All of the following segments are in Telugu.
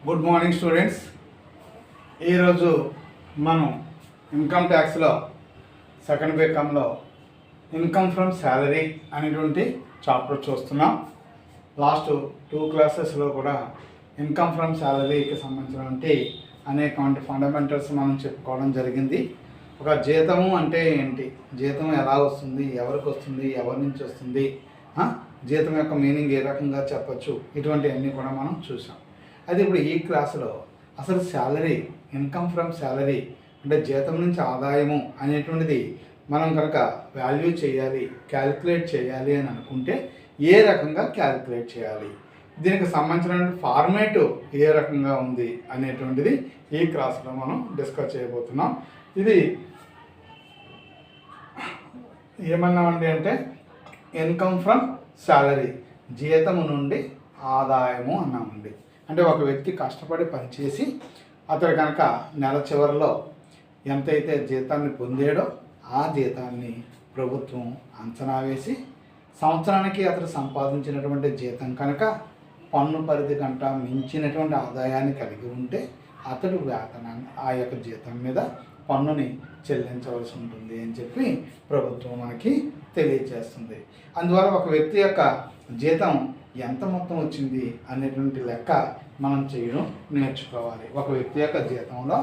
Good morning students. ఈరోజు మనం ఇన్కమ్ ట్యాక్స్లో సెకండ్ బీకామ్లో ఇన్కమ్ ఫ్రమ్ శాలరీ అనేటువంటి చాప్టర్ చూస్తున్నాం. లాస్ట్ 2 క్లాసెస్లో కూడా ఇన్కమ్ ఫ్రమ్ శాలరీకి సంబంధించినటువంటి అనేకమంది ఫండమెంటల్స్ మనం చెప్పుకోవడం జరిగింది. ఒక జీతము అంటే ఏంటి, జీతం ఎలా వస్తుంది, ఎవరికి వస్తుంది, ఎవరి నుంచి వస్తుంది, జీతం యొక్క మీనింగ్ ఏ రకంగా చెప్పచ్చు, ఇటువంటివన్నీ కూడా మనం చూసాం. అది ఇప్పుడు ఈ క్లాసులో అసలు శాలరీ, ఇన్కమ్ ఫ్రమ్ శాలరీ అంటే జీతం నుంచి ఆదాయము అనేటువంటిది మనం కనుక వాల్యూ చేయాలి, క్యాలిక్యులేట్ చేయాలి అని అనుకుంటే ఏ రకంగా క్యాలిక్యులేట్ చేయాలి, దీనికి సంబంధించిన ఫార్మేట్ ఏ రకంగా ఉంది అనేటువంటిది ఈ క్లాసులో మనం డిస్కస్ చేయబోతున్నాం. ఇది ఏమన్నామండి అంటే ఇన్కమ్ ఫ్రమ్ శాలరీ, జీతము నుండి ఆదాయము అన్నామండి. అంటే ఒక వ్యక్తి కష్టపడి పనిచేసి అతడు కనుక నెల చివరిలో ఎంతైతే జీతాన్ని పొందాడో ఆ జీతాన్ని ప్రభుత్వం అంచనా వేసి సంవత్సరానికి అతడు సంపాదించినటువంటి జీతం కనుక పన్ను పరిధి కంట మించినటువంటి ఆదాయాన్ని కలిగి ఉంటే అతడు వేతనాన్ని ఆ యొక్క జీతం మీద పన్నుని చెల్లించవలసి ఉంటుంది అని చెప్పి ప్రభుత్వం మనకి తెలియజేస్తుంది. అందువల్ల ఒక వ్యక్తి యొక్క జీతం ఎంత మొత్తం వచ్చింది అనేటువంటి లెక్క మనం చేయడం నేర్చుకోవాలి. ఒక వ్యక్తి యొక్క జీతంలో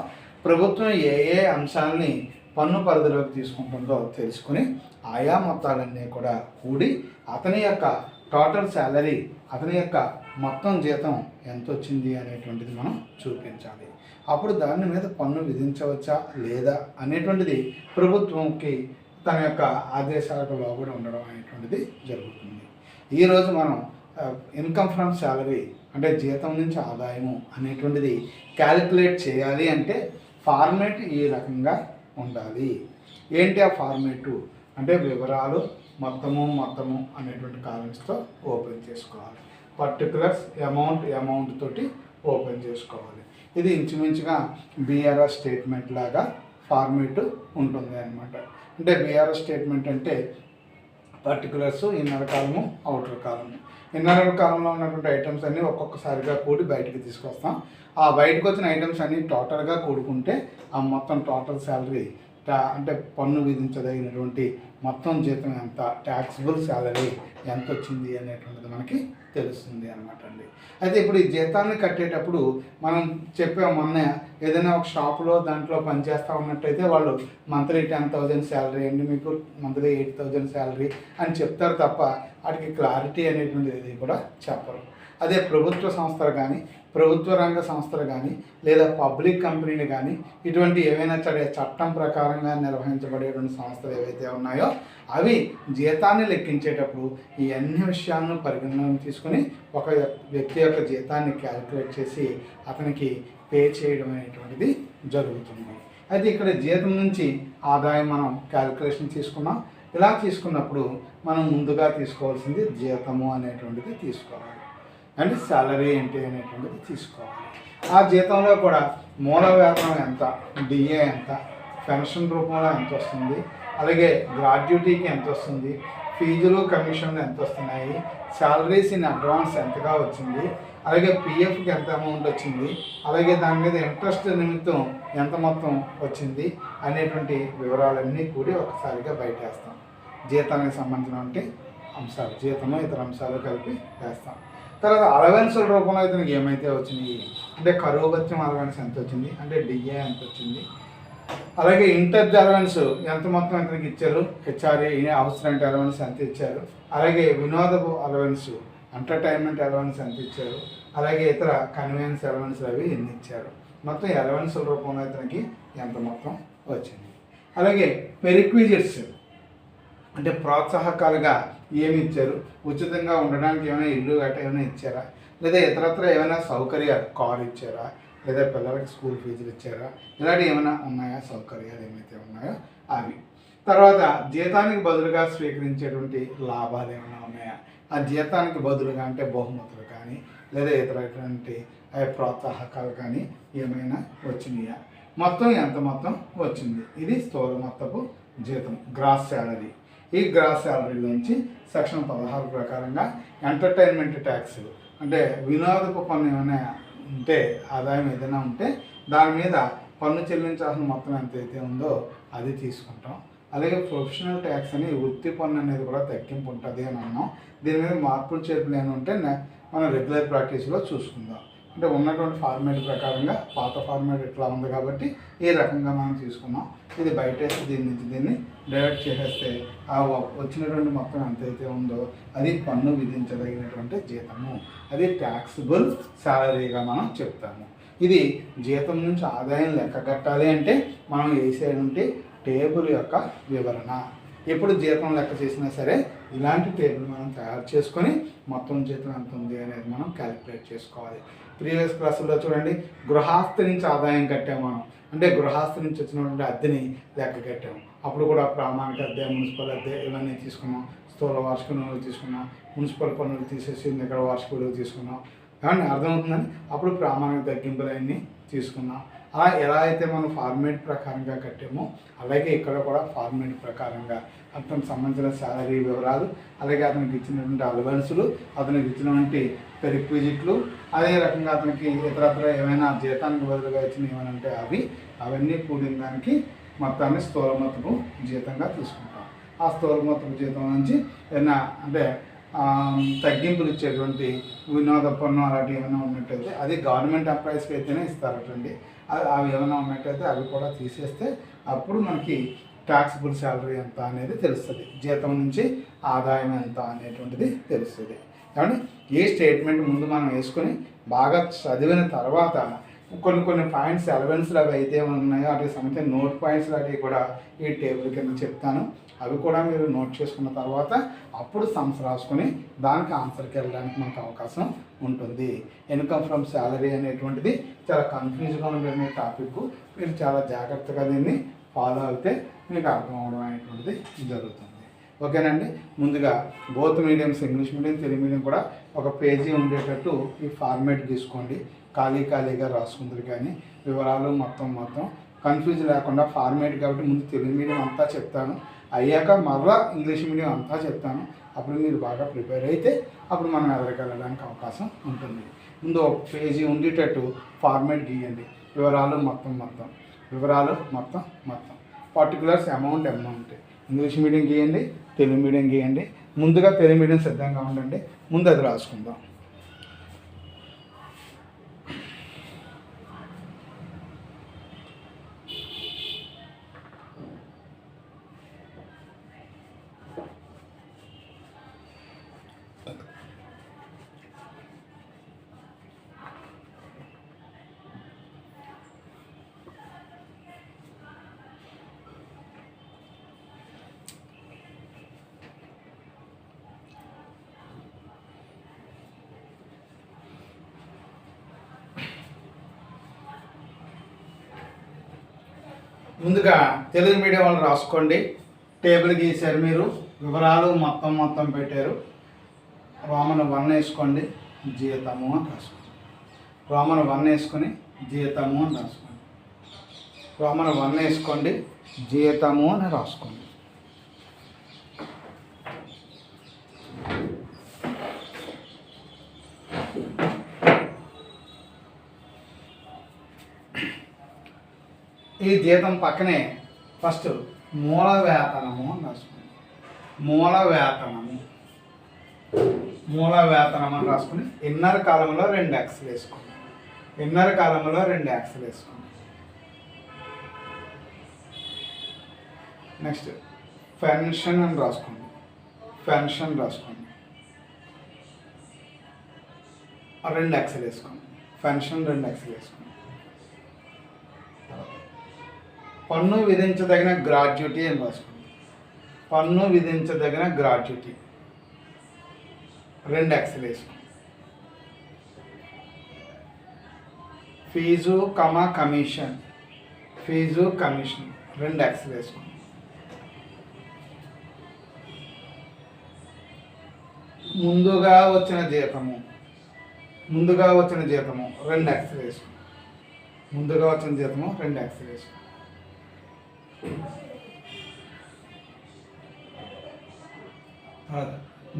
ప్రభుత్వం ఏ ఏ అంశాలని పన్ను పరిధిలోకి తీసుకుంటుందో తెలుసుకుని ఆయా మొత్తాలన్నీ కూడా కూడి అతని యొక్క టోటల్ శాలరీ, అతని యొక్క మొత్తం జీతం ఎంత వచ్చింది అనేటువంటిది మనం చూపించాలి. అప్పుడు దాని మీద పన్ను విధించవచ్చా లేదా అనేటువంటిది ప్రభుత్వంకి తన యొక్క ఆదేశాలకు లోబడి ఉండడం అనేటువంటిది జరుగుతుంది. ఈరోజు మనం ఇన్కమ్ ఫ్రమ్ శాలరీ అంటే జీతం నుంచి ఆదాయము అనేటువంటిది క్యాలిక్యులేట్ చేయాలి అంటే ఫార్మేట్ ఈ రకంగా ఉండాలి. ఏంటి ఆ ఫార్మేటు అంటే వివరాలు మొత్తము అనేటువంటి కాలమ్స్తో ఓపెన్ చేసుకోవాలి. పర్టికులర్స్ అమౌంట్ తోటి ఓపెన్ చేసుకోవాలి. ఇది ఇంచుమించుగా బీఆర్ఆర్ స్టేట్మెంట్ లాగా ఫార్మేట్ ఉంటుంది అనమాట. అంటే బీఆర్ఆర్ స్టేట్మెంట్ అంటే పర్టికులర్స్ ఇన్నర్ కాలము, అవుటర్ కాలము. ఇన్నర్ కాలంలో ఉన్నటువంటి ఐటమ్స్ అన్నీ ఒక్కొక్కసారిగా కూడి బయటికి తీసుకొస్తాం. ఆ బయటకు వచ్చిన ఐటమ్స్ అన్నీ టోటల్గా కూడుకుంటే ఆ మొత్తం టోటల్ శాలరీ అంటే పన్ను విధించదగినటువంటి మొత్తం జీతం ఎంత, ట్యాక్సిబుల్ శాలరీ ఎంత వచ్చింది అనేటువంటిది మనకి తెలుస్తుంది అనమాట అండి. అయితే ఇప్పుడు ఈ జీతాన్ని కట్టేటప్పుడు మనం చెప్పాము మొన్న, ఏదైనా ఒక షాపులో దాంట్లో పనిచేస్తూ ఉన్నట్టయితే వాళ్ళు మంత్లీ 10,000 శాలరీ అండి, మీకు మంత్లీ 8,000 శాలరీ అని చెప్తారు తప్ప వాటికి క్లారిటీ అనేటువంటిది కూడా చెప్పరు. అదే ప్రభుత్వ సంస్థలు కానీ, ప్రభుత్వ రంగ సంస్థలు కానీ, లేదా పబ్లిక్ కంపెనీలు కానీ, ఇటువంటి ఏవైనా చట్టం ప్రకారంగా నిర్వహించబడేటువంటి సంస్థలు ఏవైతే ఉన్నాయో అవి జీతాన్ని లెక్కించేటప్పుడు ఈ అన్ని విషయాలను పరిగణలోకి తీసుకొని ఒక వ్యక్తి యొక్క జీతాన్ని క్యాలిక్యులేట్ చేసి అతనికి పే చేయడం అనేటువంటిది జరుగుతుంది. అయితే ఇక్కడ జీతం నుంచి ఆదాయం మనం క్యాలిక్యులేషన్ తీసుకున్నాం. ఇలా తీసుకున్నప్పుడు మనం ముందుగా తీసుకోవాల్సింది జీతము అనేటువంటిది తీసుకోవాలి, అంటే శాలరీ ఏంటి అనేటువంటిది తీసుకోవాలి. ఆ జీతంలో కూడా మూల వేతనం ఎంత, డిఏ ఎంత, పెన్షన్ రూపంలో ఎంత వస్తుంది, అలాగే గ్రాడ్యుటీకి ఎంత వస్తుంది, ఫీజులు కమిషన్లు ఎంత వస్తున్నాయి, శాలరీస్ ఇన్ అడ్వాన్స్ ఎంతగా వచ్చింది, అలాగే పిఎఫ్కి ఎంత అమౌంట్ వచ్చింది, అలాగే దాని మీద ఇంట్రెస్ట్ నిమిత్తం ఎంత మొత్తం వచ్చింది అనేటువంటి వివరాలన్నీ కూడి ఒకసారిగా బయటేస్తాం. జీతానికి సంబంధించినటువంటి అంశాలు, జీతము ఇతర అంశాలు కలిపి వేస్తాం. తర్వాత అలవెన్సుల రూపంలో ఇతనికి ఏమైతే వచ్చినాయి అంటే కరువు భత్యం అలవెన్స్ ఎంత వచ్చింది, అంటే డిఏ ఎంత వచ్చింది, అలాగే ఇంటర్ అలవెన్స్ ఎంత మొత్తం ఇతనికి ఇచ్చారు, హెచ్ఆర్ఏ హౌస్ రెంట్ అలవెన్స్ ఎంత ఇచ్చారు, అలాగే వినోదపు అలవెన్స్, ఎంటర్టైన్మెంట్ అలవెన్స్ ఎంత ఇచ్చారు, అలాగే ఇతర కన్వీనియన్స్ అలవెన్స్ అవి ఎన్ని ఇచ్చారు, మొత్తం అలవెన్సుల రూపంలో ఇతనికి ఎంత మొత్తం వచ్చింది. అలాగే పెరిక్విజిట్స్ అంటే ప్రోత్సాహకాలుగా ఏమి ఇచ్చారు, ఉచితంగా ఉండడానికి ఏమైనా ఇల్లు గట్రా ఏమైనా ఇచ్చారా, లేదా ఇతరత్ర ఏమైనా సౌకర్యాలు, కారు ఇచ్చారా, లేదా పిల్లలకి స్కూల్ ఫీజులు ఇచ్చారా, ఇలాంటివి ఏమైనా ఉన్నాయా, సౌకర్యాలు ఏమైతే ఉన్నాయో అవి. తర్వాత జీతానికి బదులుగా స్వీకరించేటువంటి లాభాలు ఏమైనా ఉన్నాయా, ఆ జీతానికి బదులుగా అంటే బహుమతులు కానీ లేదా ఇతరటువంటి ప్రోత్సాహకాలు కానీ ఏమైనా వచ్చినాయా, మొత్తం ఎంత మొత్తం వచ్చింది. ఇది స్థూల మొత్తపు జీతం, గ్రాస్ శాలరీ. ఈ గ్రాస్ శాలరీలోంచి సెక్షన్ 16 ప్రకారంగా ఎంటర్టైన్మెంట్ ట్యాక్స్ అంటే వినోదపు పన్ను ఏమైనా ఉంటే ఆదాయం ఏదైనా ఉంటే దాని మీద పన్ను చెల్లించాల్సిన మొత్తం ఎంతైతే ఉందో అది తీసుకుంటాం. అలాగే ప్రొఫెషనల్ ట్యాక్స్ అని వృత్తి పన్ను అనేది కూడా తగ్గింపు ఉంటుంది అని అన్నాం. దీని మీద మార్పులు చేర్పులు ఏమైనా ఉంటే మనం రెగ్యులర్ ప్రాక్టీస్లో చూసుకుందాం. అంటే ఉన్నటువంటి ఫార్మేట్ ప్రకారంగా పాత ఫార్మేట్ ఇట్లా ఉంది కాబట్టి ఈ రకంగా మనం తీసుకున్నాం. ఇది బయటేసి దీని నుంచి దీన్ని డైరెక్ట్ చేసేస్తే ఆ వచ్చినటువంటి మొత్తం ఎంతైతే ఉందో అది పన్ను విధించదగినటువంటి జీతము, అది ట్యాక్సిబుల్ శాలరీగా మనం చెప్తాము. ఇది జీతం నుంచి ఆదాయం లెక్క కట్టాలి అంటే మనం వేసేటువంటి టేబుల్ యొక్క వివరణ. ఎప్పుడు జీతం లెక్క చేసినా సరే ఇలాంటి టేబుల్ మనం తయారు చేసుకొని మొత్తం జీతం ఎంత ఉంది అనేది మనం క్యాలిక్యులేట్ చేసుకోవాలి. ప్రీవియస్ క్లాసుల్లో చూడండి, గృహస్థు నుంచి ఆదాయం కట్టాము మనం, అంటే గృహస్థు నుంచి వచ్చినటువంటి అద్దెని లెక్క కట్టాము. అప్పుడు కూడా ప్రామాణిక అద్దె, మున్సిపల్ అద్దె ఇవన్నీ తీసుకున్నాం. స్థూల వార్షిక విలువ తీసుకున్నాం, మున్సిపల్ పన్నులు తీసేసి ఇక్కడ వార్షిక విలువ తీసుకున్నాం. కానీ అర్థమవుతుందని అప్పుడు ప్రామాణిక తగ్గింపులు అన్నీ తీసుకున్నాం. అలా ఎలా అయితే మనం ఫార్మేట్ ప్రకారంగా కట్టామో అలాగే ఇక్కడ కూడా ఫార్మేట్ ప్రకారంగా అతనికి సంబంధించిన శాలరీ వివరాలు, అలాగే అతనికి ఇచ్చినటువంటి అలవెన్సులు, అతనికి ఇచ్చినటువంటి రిక్విజిట్లు, అదే రకంగా అతనికి ఇతరత్ర ఏమైనా జీతానికి బదులుగా ఇచ్చిన ఏమైనా ఉంటే అవన్నీ కూడిన దానికి మొత్తాన్ని స్థూలమొత్తపు జీతంగా తీసుకుంటాం. ఆ స్థూలమొత్తపు జీతం నుంచి ఏమైనా అంటే తగ్గింపులు ఇచ్చేటువంటి వినోద పన్ను అలాంటివి ఏమైనా ఉన్నట్టయితే అది గవర్నమెంట్ ఎంప్లాయీస్కి అయితేనే ఇస్తారటండి. అవి ఏమైనా ఉన్నట్టయితే అవి కూడా తీసేస్తే అప్పుడు మనకి ట్యాక్సిబుల్ శాలరీ ఎంత అనేది తెలుస్తుంది, జీతం నుంచి ఆదాయం ఎంత అనేటువంటిది తెలుస్తుంది. కాబట్టి ఈ స్టేట్మెంట్ ముందు మనం వేసుకొని బాగా చదివిన తర్వాత కొన్ని పాయింట్స్ అలవెన్స్లు అవి అయితే ఉన్నాయో వాటికి సంబంధించిన నోట్ పాయింట్స్ అవి కూడా ఈ టేబుల్ కింద చెప్తాను. అవి కూడా మీరు నోట్ చేసుకున్న తర్వాత అప్పుడు సమ్స్ రాసుకొని దానికి ఆన్సర్కి వెళ్ళడానికి మనకు అవకాశం ఉంటుంది. ఇన్కమ్ ఫ్రమ్ శాలరీ అనేటువంటిది చాలా కన్ఫ్యూజ్గా ఉండే టాపిక్. మీరు చాలా జాగ్రత్తగా దీన్ని ఫాలో అయితే మీకు అర్థం అవడం అనేటువంటిది జరుగుతుంది. ఓకేనండి. ముందుగా both mediums, English medium, Telugu medium కూడా ఒక పేజీ ఉండేటట్టు ఈ ఫార్మేట్ తీసుకోండి. ఖాళీగా రాసుకుందరు కానీ వివరాలు మొత్తం కన్ఫ్యూజ్ లేకుండా ఫార్మేట్ కాబట్టి ముందు తెలుగు మీడియం అంతా చెప్తాను, అయ్యాక మరలా ఇంగ్లీష్ మీడియం అంతా చెప్తాను. అప్పుడు మీరు బాగా ప్రిపేర్ అయితే అప్పుడు మనం ఎదరికెళ్ళడానికి అవకాశం ఉంటుంది. ముందు ఒక పేజీ ఉండేటట్టు ఫార్మేట్ గీయండి. వివరాలు మొత్తం పర్టికులర్స్ అమౌంట్ ఇంగ్లీష్ మీడియం గీయండి, తెలుగు మీడియం గీయండి. ముందుగా తెలుగు మీడియం సిద్ధంగా ఉండండి, ముందు అది రాసుకుందాం. ముందుగా తెలుగు మీడియం వాళ్ళు రాసుకోండి. టేబుల్ గీశారు, మీరు వివరాలు మొత్తం పెట్టారు. రోమన్ 1 వేసుకోండి, జీతము అని రాసుకోండి. రోమన్ 1 వేసుకొని జీతము అని రాసుకోండి. రోమన్ 1 వేసుకోండి, జీతము అని రాసుకోండి. ఈ జీతం పక్కనే ఫస్ట్ మూల వేతనము అని రాసుకోండి. మూల వేతనం అని రాసుకుని ఇన్నర్ కాలంలో 2 ఎక్స్లు వేసుకోండి. నెక్స్ట్ పెన్షన్ అని రాసుకోండి. 2 ఎక్స్లు వేసుకోండి. పెన్షన్ 2 ఎక్స్లు వేసుకోండి. పన్ను విధించదగిన గ్రాట్యుటీ అని రాసుకోండి. 2 ఎక్స్లు వేసుకోండి. ఫీజు కమిషన్ 2 ఎక్స్లు వేసుకోండి. ముందుగా వచ్చిన జీతము 2 ఎక్స్లు వేసుకోండి.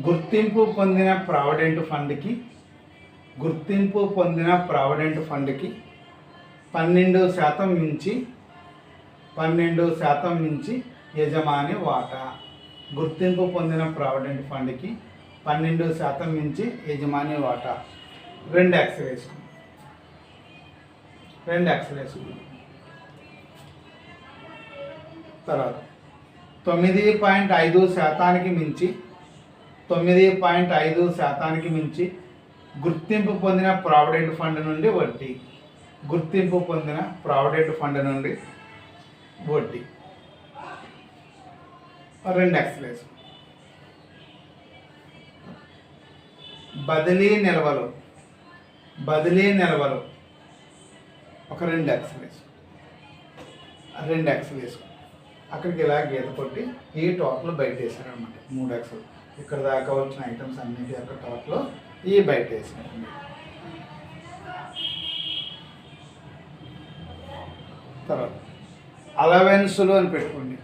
గుర్తింపు పొందిన ప్రావిడెంట్ ఫండ్కి గుర్తింపు పొందిన ప్రావిడెంట్ ఫండ్కి 12% మించి యజమాని వాటా. గుర్తింపు పొందిన ప్రావిడెంట్ ఫండ్కి 12% మించి యజమాని వాటా. 2x వేసుకుందాం. 2x వేసుకుందాం. తర్వాత 9.5% మించి 9.5% మించి గుర్తింపు పొందిన ప్రావిడెంట్ ఫండ్ నుండి వడ్డీ. గుర్తింపు పొందిన ప్రావిడెంట్ ఫండ్ నుండి వడ్డీ. 2x వేసు. బదిలీ నిల్వలు ఒక 2x వేసు. 2x వేసు. అక్కడికి ఇలా గీత కొట్టి ఈ టోటల్ బయట వేసారనమాట. 3x. ఇక్కడ దాకా వచ్చిన ఐటమ్స్ అన్నిటి యొక్క టోటల్ ఈ బయట వేసారండి. తర్వాత అలవెన్సులు అని పెట్టుకోండి.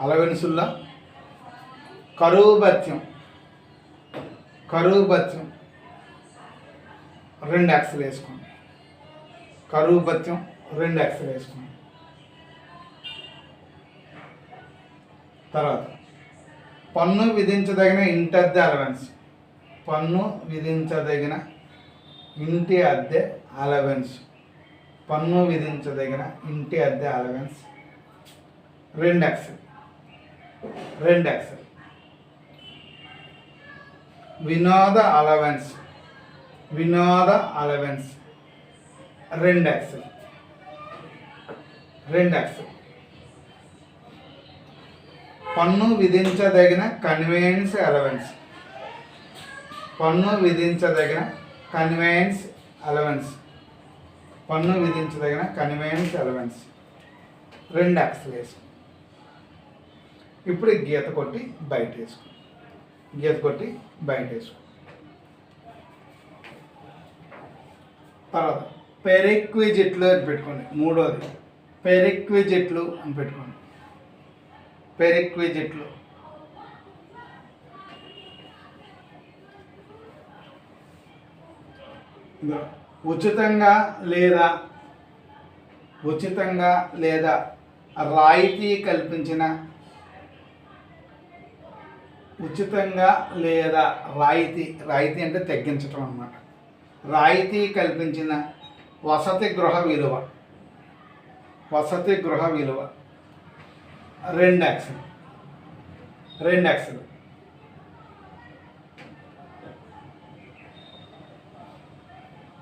అలవెన్సుల్లో కరువు భత్యం 2x వేసుకోండి. కరువు భత్యం 2x వేసుకోండి. తర్వాత పన్ను విధించదగిన ఇంటి అద్దె అలవెన్స్. పన్ను విధించదగిన ఇంటి అద్దె అలవెన్స్. పన్ను విధించదగిన ఇంటి అద్దె అలవెన్స్ 2x. వినోద అలవెన్స్ 2x. పన్ను విధించదగిన కన్వీనియన్స్ అలవెన్స్. పన్ను విధించదగిన కన్వీనియన్స్ అలవెన్స్ 2x వేసుకో. ఇప్పుడు గీత కొట్టి బయట వేసుకో. తర్వాత పెరిక్విజిట్లు అని పెట్టుకోండి. మూడోది పెరిక్విజిట్లు అని పెట్టుకోండి. పెరిక్విజిట్లు ఉచితంగా లేదా రాయితీ కల్పించిన రాయితీ అంటే తగ్గించటం అన్నమాట. రాయితీ కల్పించిన వసతి గృహ విలువ 2x.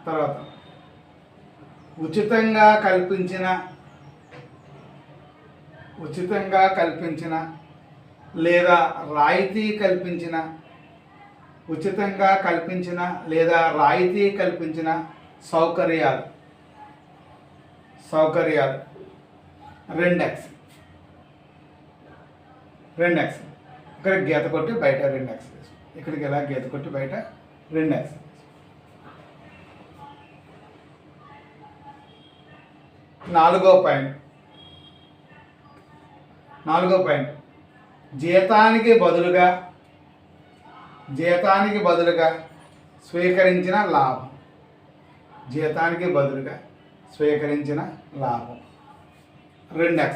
తర్వాత ఉచితంగా కల్పించిన లేదా రాయితీ కల్పించిన సౌకర్యాలు 2x. ఇక్కడ గీత కొట్టి బయట 2x. ఇక్కడికి ఎలా గీత కొట్టి బయట 2x. నాలుగో పాయింట్ జీతానికి బదులుగా స్వీకరించిన లాభం. 2x.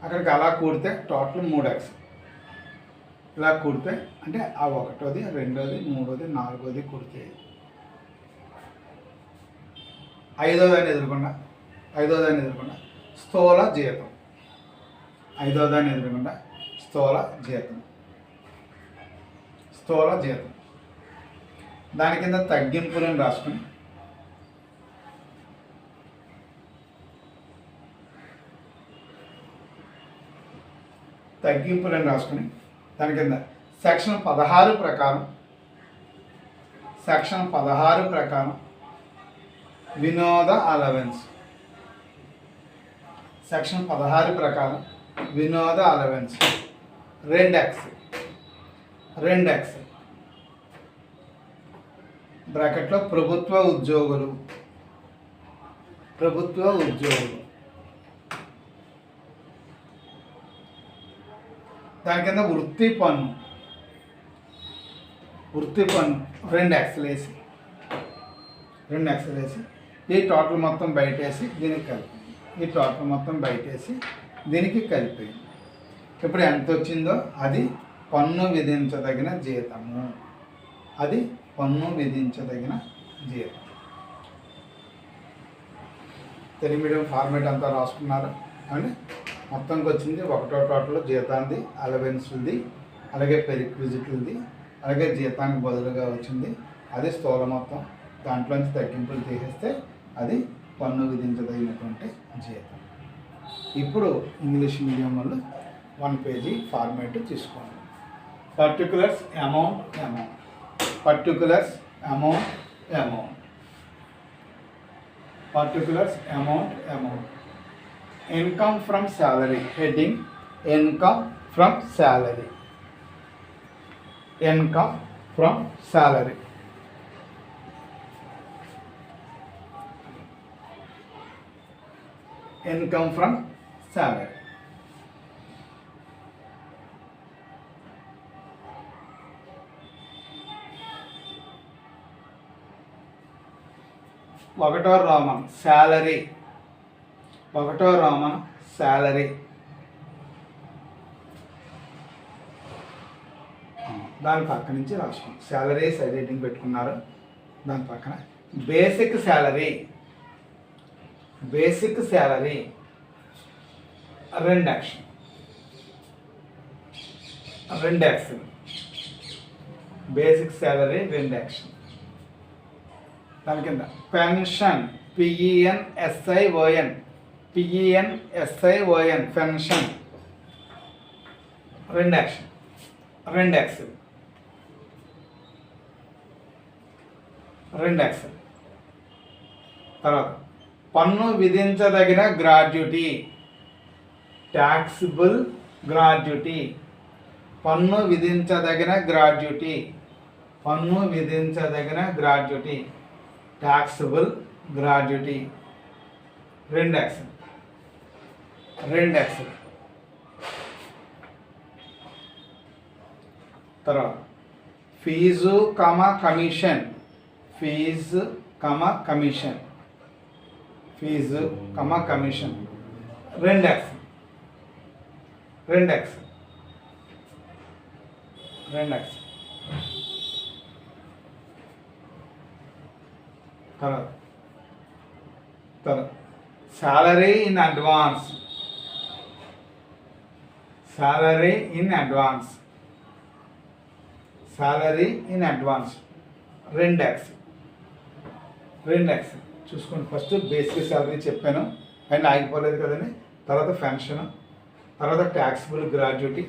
అక్కడికి అలా కూడితే టోటల్ 3x. ఇలా కూడితే అంటే ఆ ఒకటోది, రెండోది, మూడోది, నాలుగోది కూడితే ఐదోదాన్ని ఎదురుకుండా స్థూల జీతం. దాని కింద తగ్గింపులను రాసుకుని దాని కింద సెక్షన్ 16 ప్రకారం వినోద అలవెన్స్. సెక్షన్ 16 ప్రకారం వినోద అలవెన్స్ 2x. బ్రాకెట్లో ప్రభుత్వ ఉద్యోగులు దాని కింద వృత్తి పన్ను 2 వేసి ఈ టోటల్ మొత్తం బయటేసి దీనికి కలిపి ఇప్పుడు ఎంత వచ్చిందో అది పన్ను విధించదగిన జీతము. తెలుగు మీడియం ఫార్మేట్ అంతా రాసుకున్నారు అండి. మొత్తంకి వచ్చింది ఒకటో టోటల్ జీతాంది, అలవెన్స్ది, అలాగే పెరిక్విజిట్లది, అలాగే జీతానికి బదులుగా వచ్చింది అది స్థూల మొత్తం. దాంట్లోంచి తగ్గింపులు తీసేస్తే అది పన్ను విధించదగినటువంటి జీతం. ఇప్పుడు ఇంగ్లీష్ మీడియం వాళ్ళు 1 పేజీ ఫార్మేట్ తీసుకోండి. Particulars amount income from salary. Heading income from salary. ఒకటో రోమన్ శాలరీ. దాని పక్క నుంచి రాసుకోండి. శాలరీ సైడ్ హెడ్డింగ్ పెట్టుకున్నారు. దాని పక్కన basic salary 2 action. Basic salary 2 action. దాని కింద పెన్షన్ PENSION పెన్షన్ 2 యాక్షన్. తర్వాత పన్ను విధించదగిన gratuity, taxable gratuity. Taxable gratuity 2 action. తర్వాత ఫీజు కమిషన్ 2 యాక్షన్. తర్వాత salary in advance 2 యాక్షన్. చూసుకోండి. ఫస్ట్ బేసిక్ శాలరీ చెప్పాను అండ్ ఆగిపోలేదు కదండి. తర్వాత పెన్షన్, తర్వాత ట్యాక్సిబుల్ గ్రాడ్యుటీ,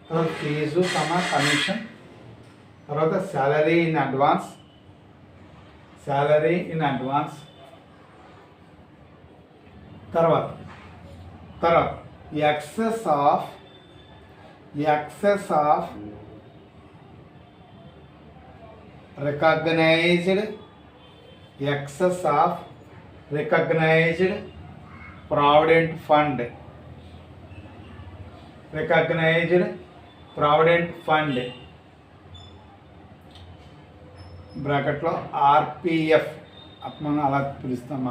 తర్వాత ఫీజు కమిషన్, తర్వాత salary in advance. తర్వాత excess of recognized provident fund బ్రాకెట్లో RPF మనం అలా పిలుస్తాం.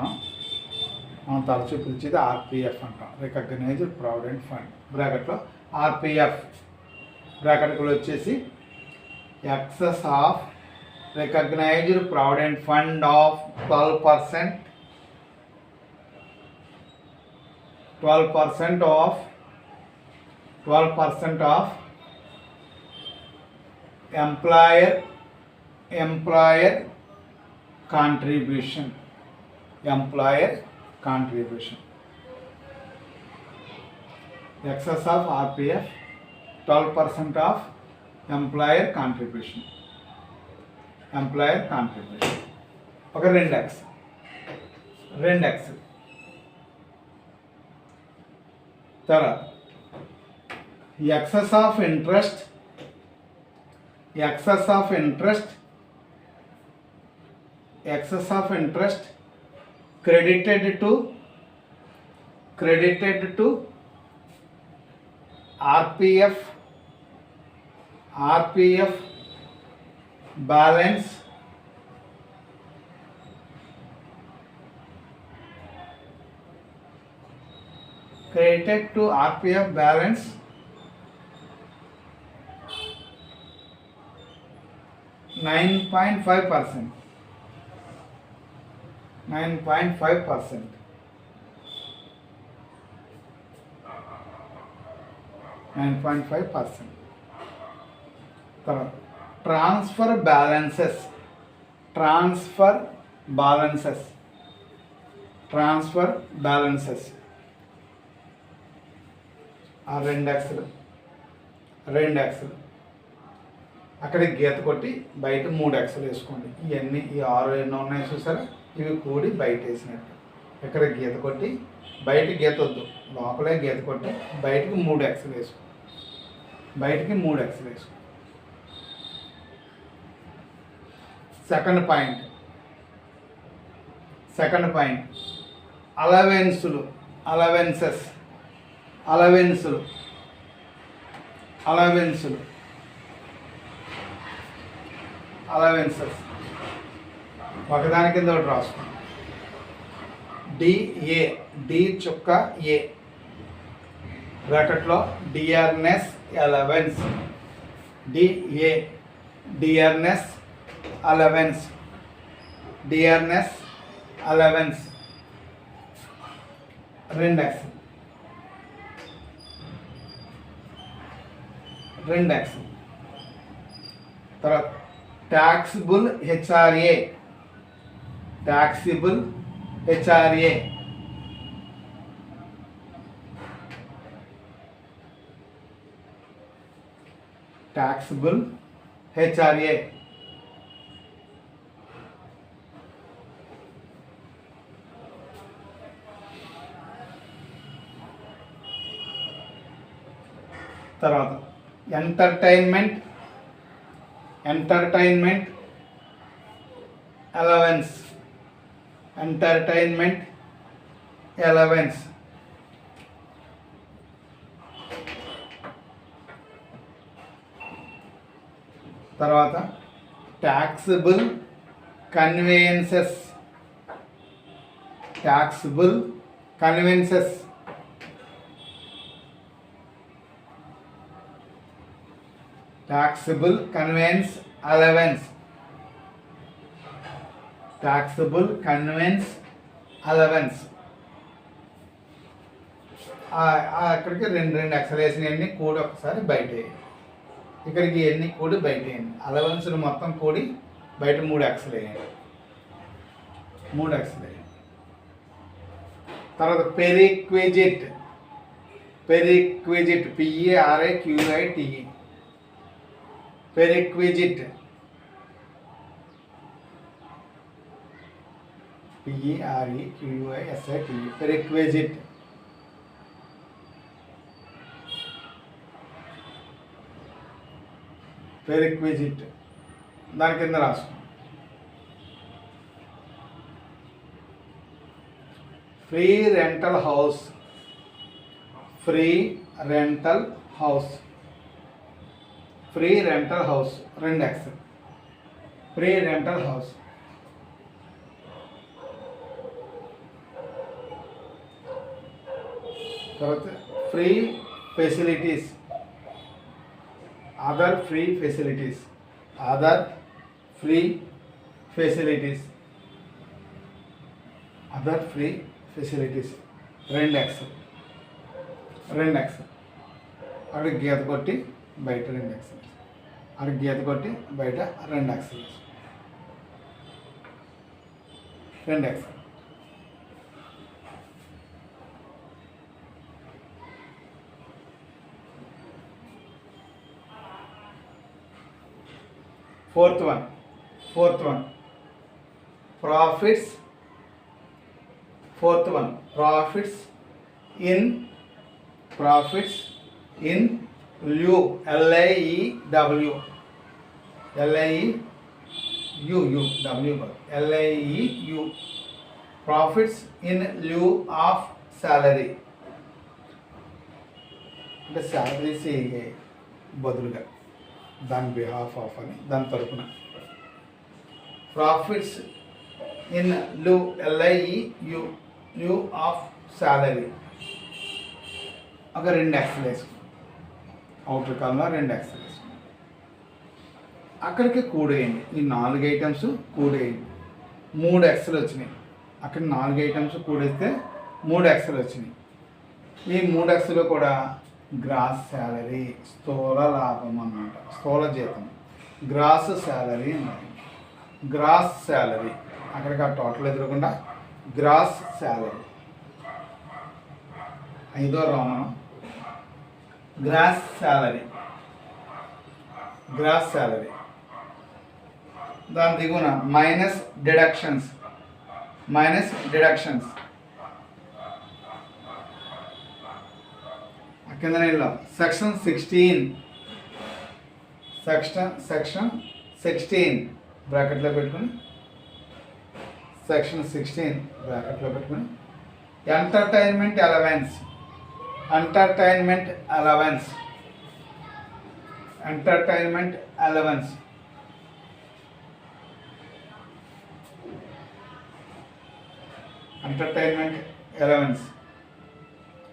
మనం తరచూ పిలిచేది RPF అంటాం. రికగ్నైజ్డ్ ప్రావిడెంట్ ఫండ్ బ్రాకెట్లో RPF. బ్రాకెట్లో వచ్చేసి excess of recognized provident fund of 12% of employer contribution. Excess of RPF 12% of employer contribution. ఒక 2 యాక్స్. తర్వాత excess of interest credited to RPF RPF balance credited to RPF balance 9.5%. 9.5%. Transfer balances. ఆ రెండు ఎక్స్లు అక్కడ గీత కొట్టి బయట 3 ఎక్స్లు వేసుకోండి. ఇవన్నీ ఈ 6 ఎన్నో ఉన్నాయి చూసారా, ఇవి కూడి బయట వేసినట్టు. ఇక్కడ గీత కొట్టి బయట గీత వద్దు, లోపలే గీత కొట్టి బయటకి 3 ఎక్స్లు వేసుకో. సెకండ్ పాయింట్ అలవెన్సెస్ ఒకదాని కింద ఒకటి రాసుకోండి. డిఏ, డి చుక్క ఏ బ్రాకెట్లో DRNS allowance, DA DRNS allowance 2x. తర్వాత ట్యాక్సిబుల్ హెచ్ఆర్ఏ తర్వాత ఎంటర్టైన్మెంట్ అలవెన్స్ తర్వాత taxable conveyances taxable conveyance allowance అక్కడికి రెండు ఎక్సలేషన్ అన్ని కూడి ఒకసారి బయట, ఇక్కడికి ఎన్ని కూడి బయట వేయండి. అలవెన్స్లు మొత్తం కూడి బయట 3 ఎక్స్లు వేయండి. తర్వాత పెరిక్విజిట్ PERAQUITE పెరిక్విజిట్ పెరిక్విజిట్ దాని కింద రాసుకో. Free rental house 2x. Free rental house తర్వాత free facilities other free facilities 2x. అక్కడ గీత కొట్టి బయట 2x, అక్కడ గీత కొట్టి బయట 2x. Fourth one profits. Profits in lieu, LIEW, profits in lieu of salary, అంటే శాలరీస్ బదులుగా దాని బిహాఫ్ ఆఫ్ అని దాని తరపున. Profits in LIEU you of salary ఒక 2 ఎక్స్లు వేసుకున్నాం. అవుటర్ కాలంలో 2 ఎక్స్లు వేసుకున్నాం. అక్కడికి కూడేయండి. ఈ 4 ఐటమ్స్ కూడేయండి. 3 ఎక్స్లు వచ్చినాయి. అక్కడ 4 ఐటమ్స్ కూడేస్తే 3 ఎక్స్లు వచ్చినాయి. ఈ 3 ఎక్స్లో కూడా గ్రాస్ శాలరీ, స్థూల లాభం అన్నమాట, స్థూల జీతం, గ్రాస్ శాలరీ అన్నమాట. గ్రాస్ శాలరీ అక్కడికి ఆ టోటల్ ఎదురకుండా గ్రాస్ శాలరీ 5వ రోమనం. గ్రాస్ శాలరీ, గ్రాస్ శాలరీ దాని దిగున మైనస్ డిడక్షన్స్, కింద నెలలో సెక్షన్ 16 బ్రాకెట్లో పెట్టుకుని సెక్షన్ 16 బ్రాకెట్లో పెట్టుకుని ఎంటర్టైన్మెంట్ అలవెన్స్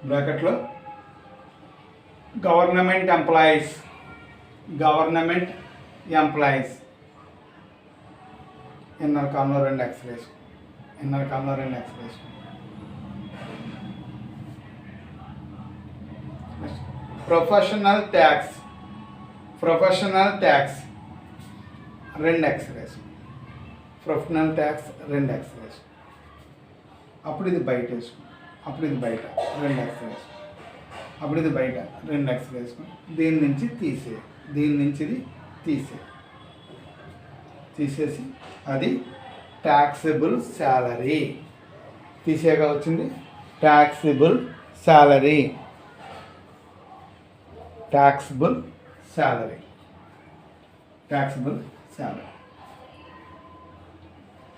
బ్రాకెట్లో గవర్నమెంట్ ఎంప్లాయీస్ ఇన్నర్ కాలంలో 2 ఎక్స్లు వేసుకో. ప్రొఫెషనల్ ట్యాక్స్ 2 ఎక్స్లు వేసుకో. అప్పుడు ఇది బయట వేసుకో. అప్పుడు ఇది బయట 2 ఎక్స్లు వేసుకో. అప్పుడు ఇది బయట 2 ఎక్స్లు వేసుకుని దీని నుంచి ఇది తీసేసి అది ట్యాక్సిబుల్ శాలరీ తీసేగా వచ్చింది. Taxable salary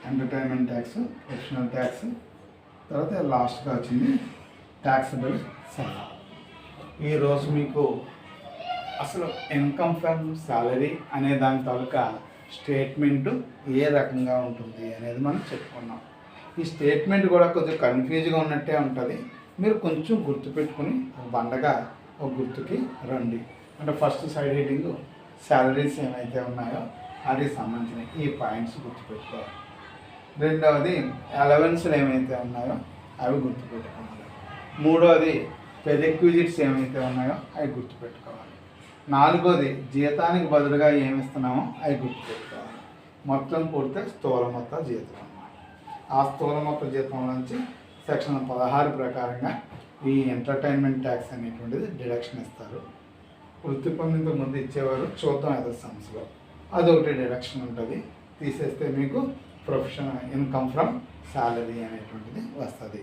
entertainment tax, professional tax, తర్వాత లాస్ట్గా వచ్చింది ట్యాక్సిబుల్ శాలరీ. ఈరోజు మీకు అసలు ఇన్కమ్ ఫ్రమ్ శాలరీ అనే దాని తాలూకా స్టేట్మెంటు ఏ రకంగా ఉంటుంది అనేది మనం చెప్పుకున్నాం. ఈ స్టేట్మెంట్ కూడా కొంచెం కన్ఫ్యూజ్గా ఉన్నట్టే ఉంటుంది. మీరు కొంచెం గుర్తుపెట్టుకుని బండగా ఒక గుర్తుకి రండి. అంటే ఫస్ట్ సైడ్ హెడ్డింగ్ శాలరీస్ ఏమైతే ఉన్నాయో వాటికి సంబంధించిన ఈ పాయింట్స్ గుర్తుపెట్టుకోవాలి. రెండవది అలవెన్స్లు ఏమైతే ఉన్నాయో అవి గుర్తుపెట్టుకోవాలి. మూడవది పెరిక్విజిట్స్ ఏమైతే ఉన్నాయో అవి గుర్తుపెట్టుకోవాలి. నాలుగోది జీతానికి బదులుగా ఏమిస్తున్నామో అవి గుర్తుపెట్టుకోవాలి. మొత్తం పూర్తి స్థూల మొత్త జీతం అన్నమాట. ఆ స్థూల మొత్త జీతం నుంచి సెక్షన్ 16 ప్రకారంగా ఈ ఎంటర్టైన్మెంట్ ట్యాక్స్ అనేటువంటిది డిడక్షన్ ఇస్తారు. వృత్తి పొందింతకు ముందు ఇచ్చేవారు చూద్దాం ఏదో సంస్థలో అదొకటి డిడక్షన్ ఉంటుంది. తీసేస్తే మీకు ప్రొఫెషనల్ ఇన్కమ్ ఫ్రమ్ శాలరీ అనేటువంటిది వస్తుంది.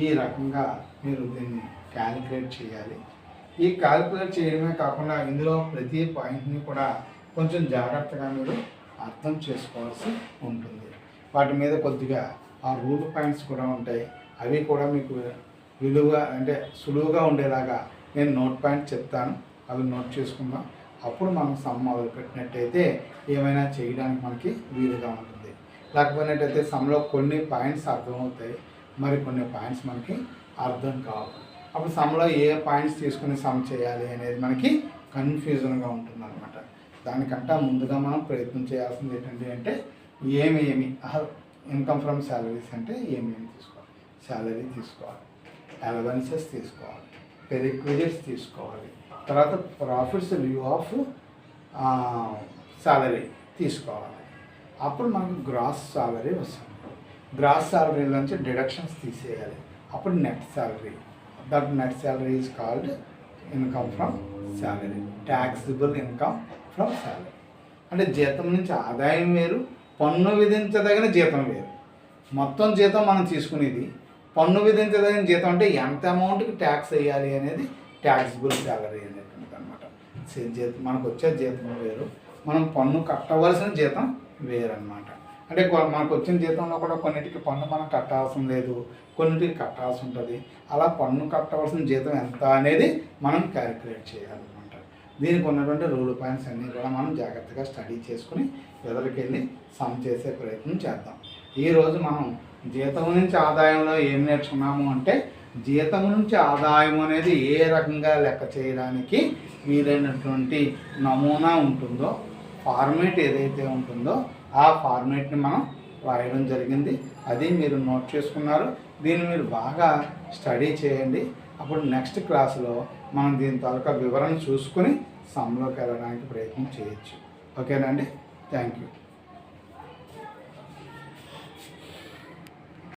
ఈ రకంగా మీరు దీన్ని క్యాలిక్యులేట్ చేయాలి. ఈ క్యాలిక్యులేట్ చేయడమే కాకుండా ఇందులో ప్రతి పాయింట్ని కూడా కొంచెం జాగ్రత్తగా మీరు అర్థం చేసుకోవాల్సి ఉంటుంది. వాటి మీద కొద్దిగా ఆ రూల్ పాయింట్స్ కూడా ఉంటాయి. అవి కూడా మీకు అంటే సులువుగా ఉండేలాగా నేను నోట్ పాయింట్ చెప్తాను, అవి నోట్ చేసుకుందాం. అప్పుడు మనం సమ్ మొదలుపెట్టినట్టయితే ఏమైనా చేయడానికి మనకి వీలుగా ఉంటుంది. లేకపోయినట్టయితే సమ్లో కొన్ని పాయింట్స్ అర్థమవుతాయి, మరి కొన్ని పాయింట్స్ మనకి అర్థం కావు. అప్పుడు సమ్లో ఏ పాయింట్స్ తీసుకుని సమ్ చేయాలి అనేది మనకి కన్ఫ్యూజన్గా ఉంటుంది అనమాట. దానికంటే ముందుగా మనం ప్రయత్నం చేయాల్సింది ఏంటంటే ఏమి ఇన్కమ్ ఫ్రమ్ శాలరీస్ అంటే ఏమేమి తీసుకోవాలి. శాలరీ తీసుకోవాలి, అలవెన్సెస్ తీసుకోవాలి, పెరిక్విజిట్స్ తీసుకోవాలి, తర్వాత ప్రాఫిట్స్ లీవ్ ఆఫ్ శాలరీ తీసుకోవాలి. అప్పుడు మనకు గ్రాస్ శాలరీ వస్తుంది. గ్రాస్ శాలరీలోంచి డిడక్షన్స్ తీసేయాలి. అప్పుడు net salary. That net salary is called income from salary, taxable income from salary. అంటే జీతం నుంచి ఆదాయం వేరు, పన్ను విధించదగిన జీతం వేరు. మొత్తం జీతం మనం తీసుకునేది, పన్ను విధించదగిన జీతం అంటే ఎంత అమౌంట్కి ట్యాక్స్ వేయాలి అనేది ట్యాక్సిబుల్ శాలరీ అనేటువంటిది అనమాట. జీతం మనకు వచ్చే జీతం వేరు, మనం పన్ను కట్టవలసిన జీతం వేరన్నమాట. అంటే మనకు వచ్చిన జీతంలో కూడా కొన్నిటికి పన్ను మనం కట్టాల్సిన లేదు, కొన్నిటికి కట్టాల్సి ఉంటుంది. అలా పన్ను కట్టవలసిన జీతం ఎంత అనేది మనం క్యాలిక్యులేట్ చేయాలన్నమాట. దీనికి ఉన్నటువంటి రూల్ పాయింట్స్ అన్నీ కూడా మనం జాగ్రత్తగా స్టడీ చేసుకుని ఎదురుకెళ్ళి సమ్ చేసే ప్రయత్నం చేద్దాం. ఈరోజు మనం జీతం నుంచి ఆదాయంలో ఏం నేర్చుకున్నాము అంటే, జీతం నుంచి ఆదాయం అనేది ఏ రకంగా లెక్క చేయడానికి వీలైనటువంటి నమూనా ఉంటుందో, ఫార్మేట్ ఏదైతే ఉంటుందో ఆ ఫార్మేట్ని మనం రాయడం జరిగింది. అది మీరు నోట్ చేసుకున్నారు. దీన్ని మీరు బాగా స్టడీ చేయండి. అప్పుడు నెక్స్ట్ క్లాసులో మనం దీని తాలూకా వివరణ చూసుకుని సమ్లోకి వెళ్ళడానికి ప్రయత్నం చేయొచ్చు. ఓకేనండి. Thank you.